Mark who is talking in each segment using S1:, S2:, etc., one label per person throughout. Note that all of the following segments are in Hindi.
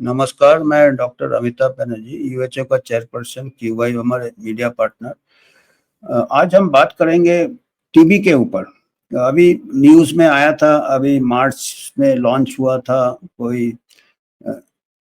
S1: नमस्कार, मैं डॉक्टर अमिताभ बनर्जी, यूएचओ का चेयरपर्सन, क्यूवाई हमारे मीडिया पार्टनर। आज हम बात करेंगे टीबी के ऊपर। अभी न्यूज़ में आया था, अभी मार्च में लॉन्च हुआ था कोई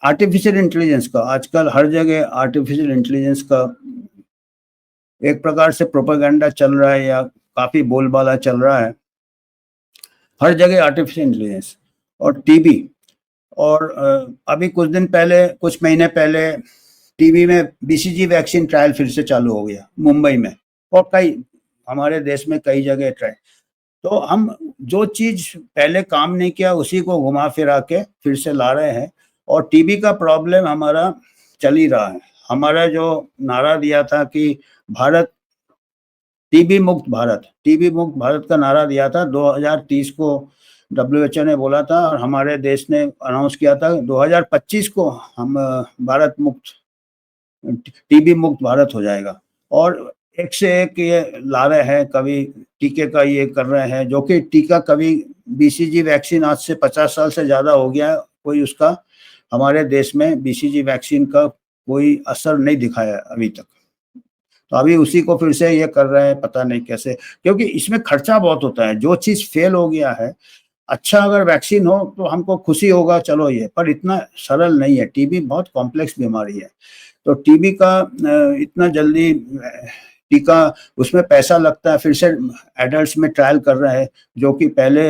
S1: आर्टिफिशियल इंटेलिजेंस का। आजकल हर जगह आर्टिफिशियल इंटेलिजेंस का एक प्रकार से प्रोपेगेंडा चल रहा है या काफ़ी बोलबाला चल रहा है। हर जगह आर्टिफिशियल इंटेलिजेंस और टीबी। और अभी कुछ महीने पहले टीबी में बीसीजी वैक्सीन ट्रायल फिर से चालू हो गया मुंबई में, और कई हमारे देश में कई जगह ट्रायल। तो हम जो चीज पहले काम नहीं किया उसी को घुमा फिरा के फिर से ला रहे हैं, और टीबी का प्रॉब्लम हमारा चल ही रहा है। हमारा जो नारा दिया था कि भारत टीबी मुक्त भारत का नारा दिया था 2030 को, डब्ल्यूएचओ ने बोला था, और हमारे देश ने अनाउंस किया था 2025 को हम भारत मुक्त, टीबी मुक्त भारत हो जाएगा। और एक से एक ये ला रहे हैं, कभी टीके का ये कर रहे हैं, जो कि टीका कभी बीसीजी वैक्सीन आज से 50 साल से ज़्यादा हो गया, कोई उसका हमारे देश में बीसीजी वैक्सीन का कोई असर नहीं दिखाया अभी तक। तो अभी उसी को फिर से ये कर रहे हैं, पता नहीं कैसे, क्योंकि इसमें खर्चा बहुत होता है। जो चीज़ फेल हो गया है, अच्छा अगर वैक्सीन हो तो हमको खुशी होगा, चलो ये, पर इतना सरल नहीं है। टीबी बहुत कॉम्प्लेक्स बीमारी है। तो टीबी का इतना जल्दी टीका, उसमें पैसा लगता है। फिर से एडल्ट्स में ट्रायल कर रहे हैं, जो कि पहले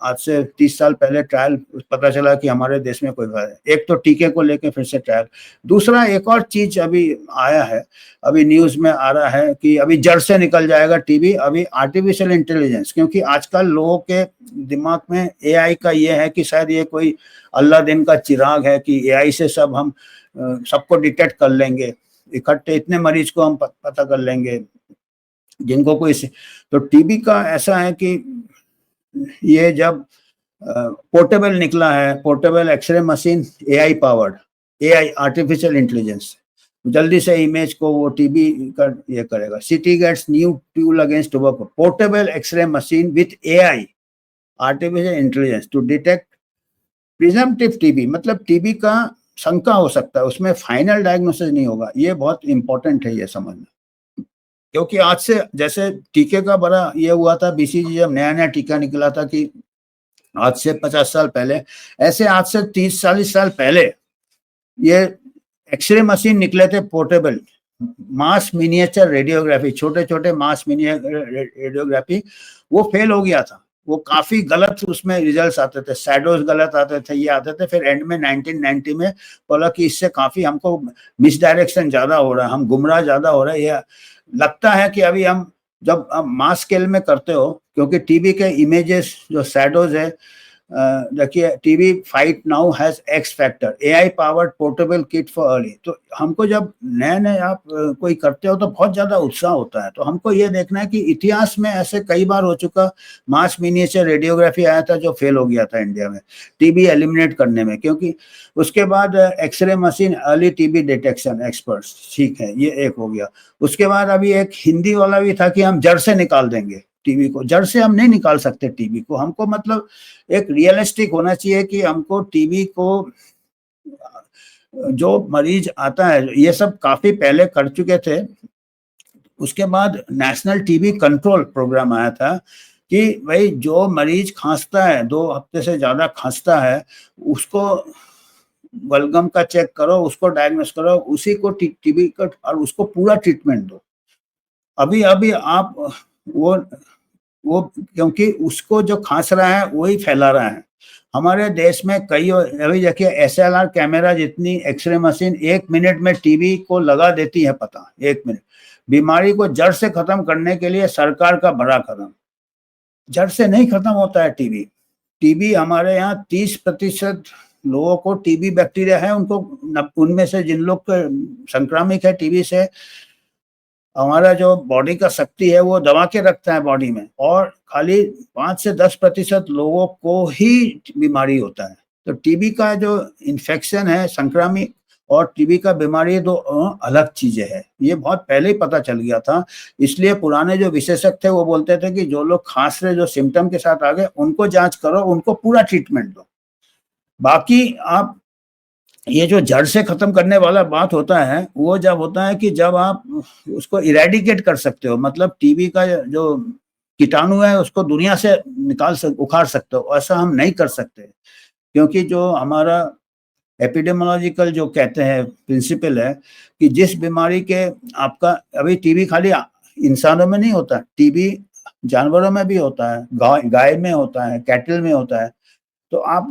S1: आज से 30 साल पहले ट्रायल पता चला कि हमारे देश में कोई बात है। एक तो टीके को लेके फिर से ट्रायल। दूसरा एक और चीज अभी आया है, अभी न्यूज में आ रहा है कि अभी जड़ से निकल जाएगा टीबी, अभी आर्टिफिशियल इंटेलिजेंस। क्योंकि आजकल लोगों के दिमाग में एआई का ये है कि शायद ये कोई अल्लाह दिन का चिराग है कि एआई से सब हम सबको डिटेक्ट कर लेंगे, इकट्ठे इतने मरीज को हम पता कर लेंगे जिनको कोई। तो टीबी का ऐसा है कि ये जब पोर्टेबल निकला है, portable x ray machine, AI powered, AI artificial intelligence, जल्दी से इमेज को वो टीबी का ये करेगा। City gets new tool against tobacco, portable x ray machine with AI artificial intelligence to detect presumptive TB. मतलब टीबी का शंका हो सकता है, उसमें फाइनल डायग्नोसिस नहीं होगा। ये बहुत इंपॉर्टेंट है ये समझना, क्योंकि आज से जैसे टीके का बड़ा ये हुआ था, बीसीजी जब नया नया टीका निकला था कि आज से 50 साल पहले, ऐसे आज से 30-40 साल पहले ये एक्सरे मशीन निकले थे पोर्टेबल, मास मिनिएचर रेडियोग्राफी, छोटे छोटे मास मिनिएचर रेडियोग्राफी, वो फेल हो गया था। वो काफी गलत उसमें रिजल्ट्स आते थे, शैडोज गलत आते थे, ये आते थे। फिर एंड में 1990 में बोला कि इससे काफी हमको मिसडायरेक्शन ज्यादा हो रहा है, हम गुमराह ज्यादा हो रहा है। ये लगता है कि अभी हम जब मास स्केल में करते हो, क्योंकि टीबी के इमेजेस जो शैडोज है, देखिए, TB fight now has x factor, AI powered portable kit for early. तो हमको जब नए नए आप कोई करते हो तो बहुत ज्यादा उत्साह होता है। तो हमको ये देखना है कि इतिहास में ऐसे कई बार हो चुका, मास मिनिएचर रेडियोग्राफी आया था जो फेल हो गया था इंडिया में टीबी एलिमिनेट करने में। क्योंकि उसके बाद x ray machine, early TB detection experts, ठीक है, ये एक हो गया। उसके बाद अभी एक हिंदी वाला भी था कि हम जड़ से निकाल देंगे टीबी को। जड़ से हम नहीं निकाल सकते टीबी को। हमको मतलब एक रियलिस्टिक होना चाहिए कि हमको टीबी को, जो मरीज आता है, ये सब काफी पहले कर चुके थे। उसके बाद नेशनल टीबी कंट्रोल प्रोग्राम आया था कि भाई जो मरीज खांसता है, 2 हफ्ते से ज्यादा खांसता है, उसको बलगम का चेक करो, उसको डायग्नोस करो, उसी को टीबी का, और उसको पूरा ट्रीटमेंट दो। अभी अभी आप वो क्योंकि उसको जो खांस रहा है वही फैला रहा है। हमारे देश में कई, अभी देखिए, एसएलआर कैमरा जितनी एक्सरे मशीन 1 मिनट में टीबी को लगा देती है पता, 1 मिनट। बीमारी को जड़ से खत्म करने के लिए सरकार का बड़ा कदम। जड़ से नहीं खत्म होता है टीबी। टीबी हमारे यहाँ 30% लोगों को टीबी बैक्टीरिया है, उनको, उनमें से जिन लोग संक्रामित है टीबी से, हमारा जो बॉडी का शक्ति है वो दबा के रखता है बॉडी में, और खाली 5 से 10% लोगों को ही बीमारी होता है। तो टीबी का जो इन्फेक्शन है संक्रामित, और टीबी का बीमारी दो अलग चीजें हैं। ये बहुत पहले ही पता चल गया था। इसलिए पुराने जो विशेषज्ञ थे वो बोलते थे कि जो लोग खांस रहे, जो सिम्टम के साथ आ गए, उनको जांच करो, उनको पूरा ट्रीटमेंट दो। बाकी आप ये जो जड़ से खत्म करने वाला बात होता है, वो जब होता है कि जब आप उसको इरेडिकेट कर सकते हो, मतलब टीबी का जो कीटाणु है उसको दुनिया से उखाड़ सकते हो, ऐसा हम नहीं कर सकते। क्योंकि जो हमारा एपिडेमियोलॉजिकल जो कहते हैं प्रिंसिपल है कि जिस बीमारी के आपका अभी टीबी खाली इंसानों में नहीं होता, टीबी जानवरों में भी होता है, गाय में होता है, कैटल में होता है। तो आप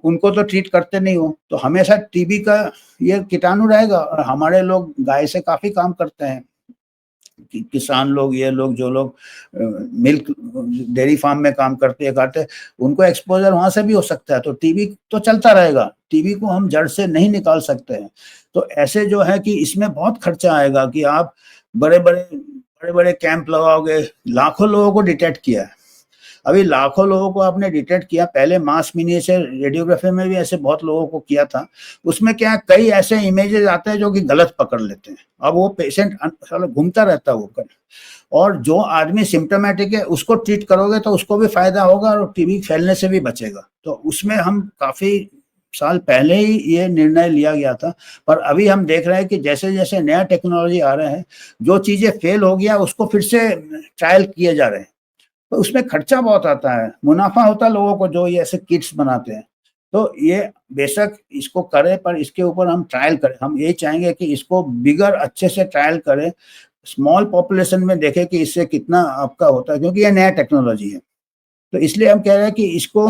S1: उनको तो ट्रीट करते नहीं हो, तो हमेशा टीबी का ये कीटाणु रहेगा। और हमारे लोग गाय से काफ़ी काम करते हैं, किसान लोग, ये लोग जो लोग मिल्क डेयरी फार्म में काम करते हैं, करते, उनको एक्सपोज़र वहाँ से भी हो सकता है। तो टीबी तो चलता रहेगा, टीबी को हम जड़ से नहीं निकाल सकते हैं। तो ऐसे जो है कि इसमें बहुत खर्चा आएगा कि आप बड़े-बड़े कैंप लगाओगे, लाखों लोगों को डिटेक्ट किया है। अभी लाखों लोगों को आपने डिटेक्ट किया, पहले मास मिनिएचर रेडियोग्राफी में भी ऐसे बहुत लोगों को किया था। उसमें क्या कई ऐसे इमेजेस आते हैं जो कि गलत पकड़ लेते हैं। अब वो पेशेंट साला घूमता रहता है वो कर, और जो आदमी सिम्प्टोमेटिक है उसको ट्रीट करोगे तो उसको भी फायदा होगा और टीबी फैलने से भी बचेगा। तो उसमें हम काफ़ी साल पहले ही ये निर्णय लिया गया था। पर अभी हम देख रहे हैं कि जैसे-जैसे नया टेक्नोलॉजी आ रहा है, जो चीज़ें फेल हो गया उसको फिर से ट्रायल किए जा रहे हैं। तो उसमें खर्चा बहुत आता है, मुनाफ़ा होता है लोगों को जो ये ऐसे किट्स बनाते हैं। तो ये बेशक इसको करें, पर इसके ऊपर हम ट्रायल करें। हम ये चाहेंगे कि इसको बिगर अच्छे से ट्रायल करें, स्मॉल पॉपुलेशन में देखें कि इससे कितना आपका होता है, क्योंकि ये नया टेक्नोलॉजी है। तो इसलिए हम कह रहे हैं कि इसको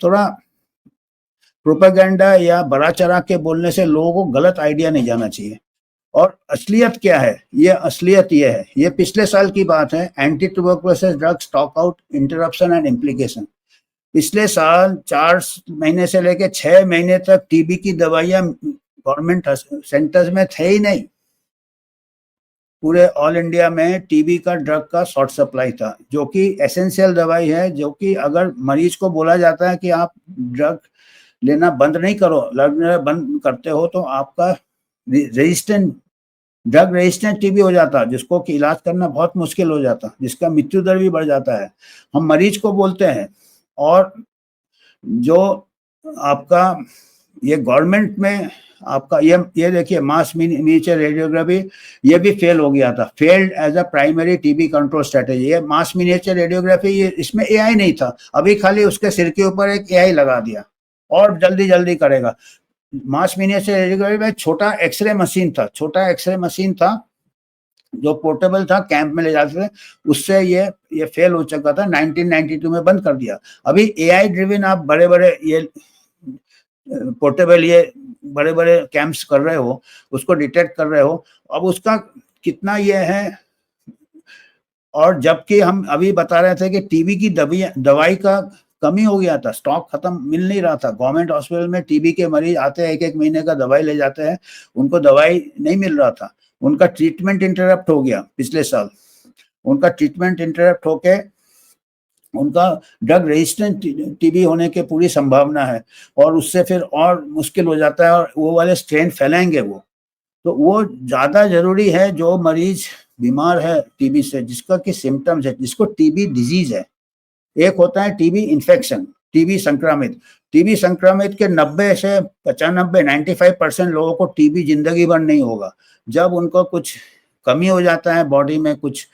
S1: थोड़ा प्रोपेगेंडा या बढ़ा-चढ़ा के बोलने से लोगों को गलत आइडिया नहीं जाना चाहिए। और असलियत क्या है? ये असलियत ये है, ये पिछले साल की बात है, anti tuberculosis drug stock out interruption and implication. पिछले साल 4 महीने से लेके 6 महीने तक टीबी की दवाइयाँ गवर्नमेंट सेंटर्स में थे ही नहीं। पूरे ऑल इंडिया में टीबी का ड्रग का शॉर्ट सप्लाई था, जो कि एसेंशियल दवाई है, जो कि अगर मरीज को बोला जाता है कि आप ड्रग लेना बंद नहीं करो, लेना बंद करते हो तो आपका रेजिस्टेंट ड्रग रेजिस्टेंट टीबी हो जाता, जिसको कि इलाज करना बहुत मुश्किल हो जाता, जिसका मृत्यु दर भी बढ़ जाता है। हम मरीज को बोलते हैं। और जो आपका ये गवर्नमेंट में आपका ये देखिए मास मिनिएचर रेडियोग्राफी, ये भी फेल हो गया था, failed as a primary TB control strategy. ये मास मिनिएचर रेडियोग्राफी, ये इसमें एआई नहीं था, अभी खाली उसके सिर के ऊपर एक एआई लगा दिया और जल्दी-जल्दी करेगा। मास मिनिएचर रेडियोग्राफी में छोटा एक्सरे मशीन था, छोटा एक्सरे मशीन था जो पोर्टेबल था, कैंप में ले जाते थे, उससे ये फेल हो चुका था, 1992 में बंद कर दिया। अभी एआई ड्रिवन आप बड़े-बड़े ये पोर्टेबल ये बड़े-बड़े कैंप्स कर रहे हो, उसको डिटेक्ट कर रहे हो, अब उसका कितना ये है। और जबकि हम अभी बता रहे थे कि टीबी की दवाई का कमी हो गया था, स्टॉक खत्म मिल नहीं रहा था। गवर्नमेंट हॉस्पिटल में टीबी के मरीज आते हैं, 1-1 महीने का दवाई ले जाते हैं, उनको दवाई नहीं मिल रहा था। उनका ट्रीटमेंट इंटरप्ट हो गया पिछले साल। उनका ट्रीटमेंट इंटरप्ट होके उनका ड्रग रेजिस्टेंट टीबी होने की पूरी संभावना है, और उससे फिर और मुश्किल हो जाता है और वो वाले स्ट्रेन फैलाएँगे वो। तो वो ज़्यादा ज़रूरी है जो मरीज़ बीमार है टीबी से, जिसका कि सिम्पटम्स है, जिसको टीबी डिज़ीज़ है। एक होता है टीबी इन्फेक्शन, टीबी संक्रमित। टीबी संक्रमित के 90 से 95 95% लोगों को टीबी ज़िंदगी भर नहीं होगा। जब उनको कुछ कमी हो जाता है बॉडी में, कुछ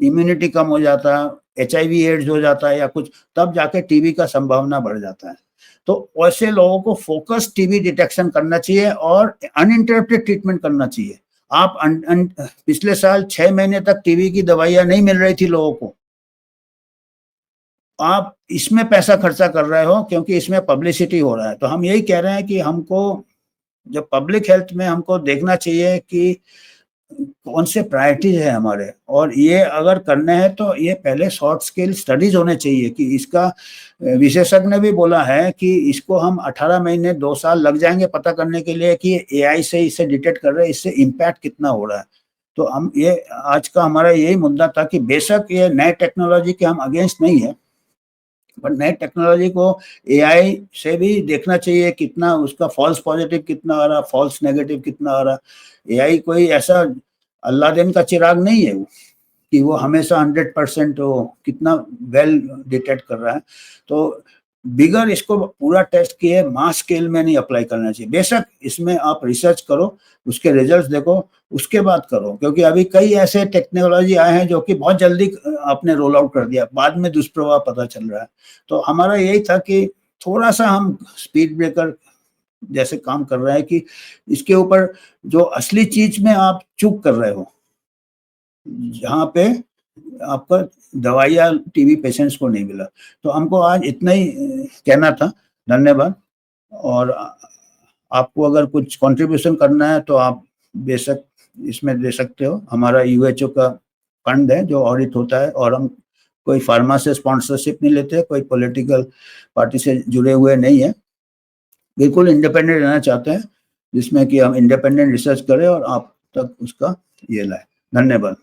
S1: इम्यूनिटी कम हो जाता है, एचआईवी एड्स हो जाता है या कुछ, तब जाके टीबी का संभावना बढ़ जाता है। तो वैसे लोगों को फोकस टीबी डिटेक्शन करना चाहिए और अनइंटरप्टेड ट्रीटमेंट करना चाहिए। आप पिछले साल 6 महीने तक टीबी की दवाइयाँ नहीं मिल रही थी लोगों को। आप इसमें पैसा खर्चा कर रहे हो क्योंकि इसमें पब्लिसिटी हो रहा है। तो हम यही कह रहे हैं कि हमको जो पब्लिक हेल्थ में हमको देखना चाहिए कि कौन से प्रायोरिटीज है हमारे, और ये अगर करने हैं तो ये पहले शॉर्ट स्केल स्टडीज होने चाहिए कि इसका विशेषज्ञ ने भी बोला है कि इसको हम 18 महीने 2 साल लग जाएंगे पता करने के लिए कि एआई से इसे डिटेक्ट कर रहे हैं, इससे इम्पैक्ट कितना हो रहा है। तो हम ये आज का हमारा यही मुद्दा था कि बेशक ये नए टेक्नोलॉजी के हम अगेंस्ट नहीं है, पर नए टेक्नोलॉजी को एआई से भी देखना चाहिए कितना उसका फॉल्स पॉजिटिव कितना आ रहा, फॉल्स नेगेटिव कितना आ रहा। एआई कोई ऐसा अल्लादीन का चिराग नहीं है वो, कि वो हमेशा 100% वो कितना वेल डिटेक्ट कर रहा है। तो बिगर इसको पूरा टेस्ट किए मास स्केल में नहीं अप्लाई करना चाहिए। बेशक इसमें आप रिसर्च करो, उसके रिजल्ट्स देखो, उसके बाद करो, क्योंकि अभी कई ऐसे टेक्नोलॉजी आए हैं जो कि बहुत जल्दी आपने रोल आउट कर दिया, बाद में दुष्प्रभाव पता चल रहा है। तो हमारा यही था कि थोड़ा सा हम स्पीड ब्रेकर जैसे काम कर रहे हैं कि इसके ऊपर जो असली चीज में आप चूक कर रहे हो, जहाँ पे आपका दवाइयाँ टीबी पेशेंट्स को नहीं मिला। तो हमको आज इतना ही कहना था। धन्यवाद। और आपको अगर कुछ कंट्रीब्यूशन करना है तो आप बेशक इसमें दे सकते हो। हमारा यूएचओ का फंड है जो ऑडिट होता है, और हम कोई फार्मा से स्पॉन्सरशिप नहीं लेते, कोई पॉलिटिकल पार्टी से जुड़े हुए नहीं है, बिल्कुल इंडिपेंडेंट रहना चाहते हैं, जिसमें कि हम इंडिपेंडेंट रिसर्च करें और आप तक उसका ये लाए। धन्यवाद।